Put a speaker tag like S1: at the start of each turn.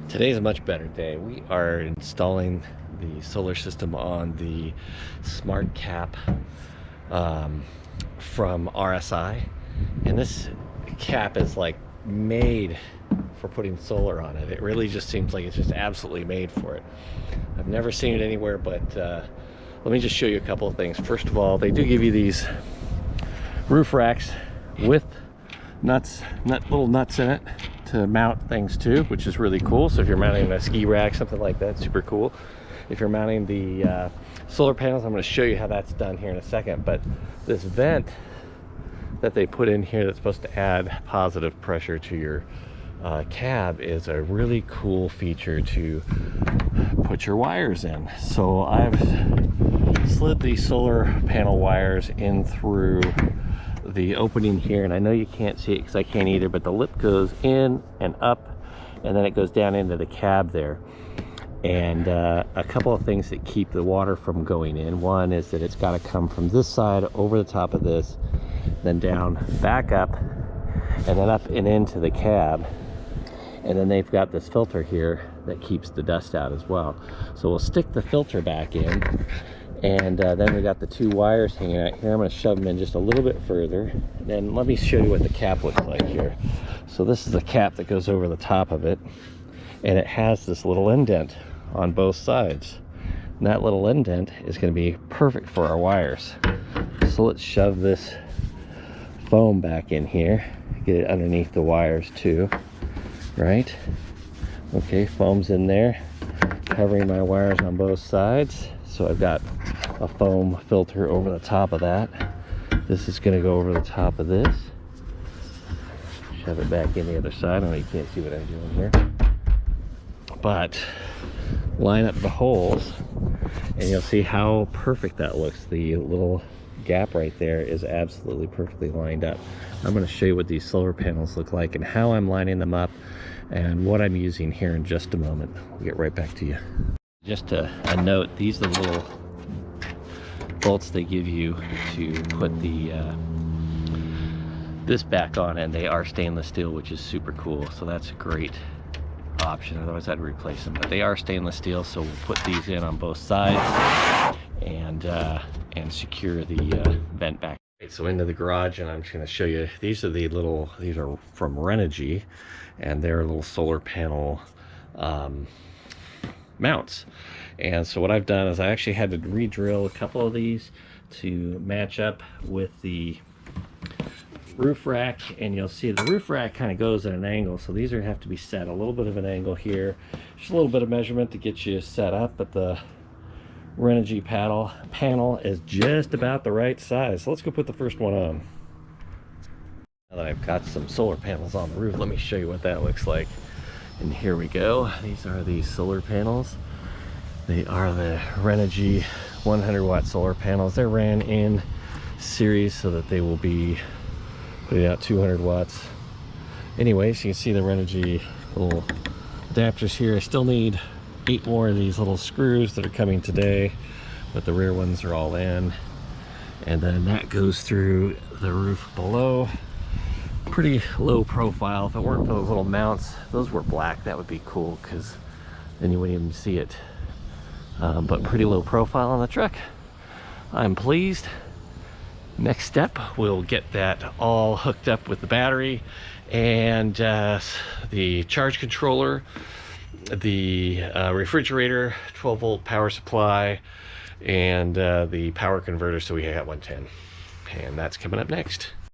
S1: Today's a much better day. We are installing the solar system on the smart cap from RSI, and this cap is like made for putting solar on it. It really just seems like it's just absolutely made for it. I've never seen it anywhere, but let me just show you a couple of things. First of all, they do give you these roof racks with little nuts in it to mount things to, which is really cool. So if you're mounting a ski rack, something like that, super cool. If you're mounting the solar panels, I'm going to show you how that's done here in a second. But this vent that they put in here that's supposed to add positive pressure to your cab is a really cool feature to put your wires in. So I've slid the solar panel wires in through the opening here, and I know you can't see it because I can't either, but the lip goes in and up, and then it goes down into the cab there. And a couple of things that keep the water from going in. One is that it's got to come from this side over the top of this, then down, back up, and then up and into the cab. And then they've got this filter here that keeps the dust out as well. So we'll stick the filter back in, and then we got the two wires hanging out here. I'm going to shove them in just a little bit further. And then let me show you what the cap looks like here. So this is the cap that goes over the top of it, and it has this little indent on both sides. And that little indent is going to be perfect for our wires. So let's shove this foam back in here, get it underneath the wires too, right? Okay, foam's in there, covering my wires on both sides. So I've got a foam filter over the top of that. This is going to go over the top of this. Shove it back in the other side. I know you can't see what I'm doing here. But line up the holes and you'll see how perfect that looks. The little gap right there is absolutely perfectly lined up. I'm going to show you what these solar panels look like and how I'm lining them up and what I'm using here in just a moment. We'll get right back to you. Just a note, these are the little bolts they give you to put the this back on, and they are stainless steel, which is super cool. So that's a great option. Otherwise I'd replace them, but they are stainless steel, so we'll put these in on both sides and secure the vent back. Right, so into the garage, and I'm just going to show you, these are from Renogy, and they're little solar panel mounts. And so what I've done is I actually had to re-drill a couple of these to match up with the roof rack, and you'll see the roof rack kind of goes at an angle, so these have to be set a little bit of an angle here, just a little bit of measurement to get you set up. But the Renogy panel is just about the right size. So let's go put the first one on. Now that I've got some solar panels on the roof, let me show you what that looks like. And here we go. These are the solar panels. They are the Renogy 100 watt solar panels. They're ran in series so that they will be putting out 200 watts. Anyways, you can see the Renogy little adapters here. I still need 8 more of these little screws that are coming today, but the rear ones are all in. And then that goes through the roof below. Pretty low profile. If it weren't for those little mounts, those were black, that would be cool because then you wouldn't even see it. But pretty low profile on the truck. I'm pleased. Next step, we'll get that all hooked up with the battery and the charge controller, the refrigerator, 12 volt power supply, and the power converter, so we got 110. And that's coming up next.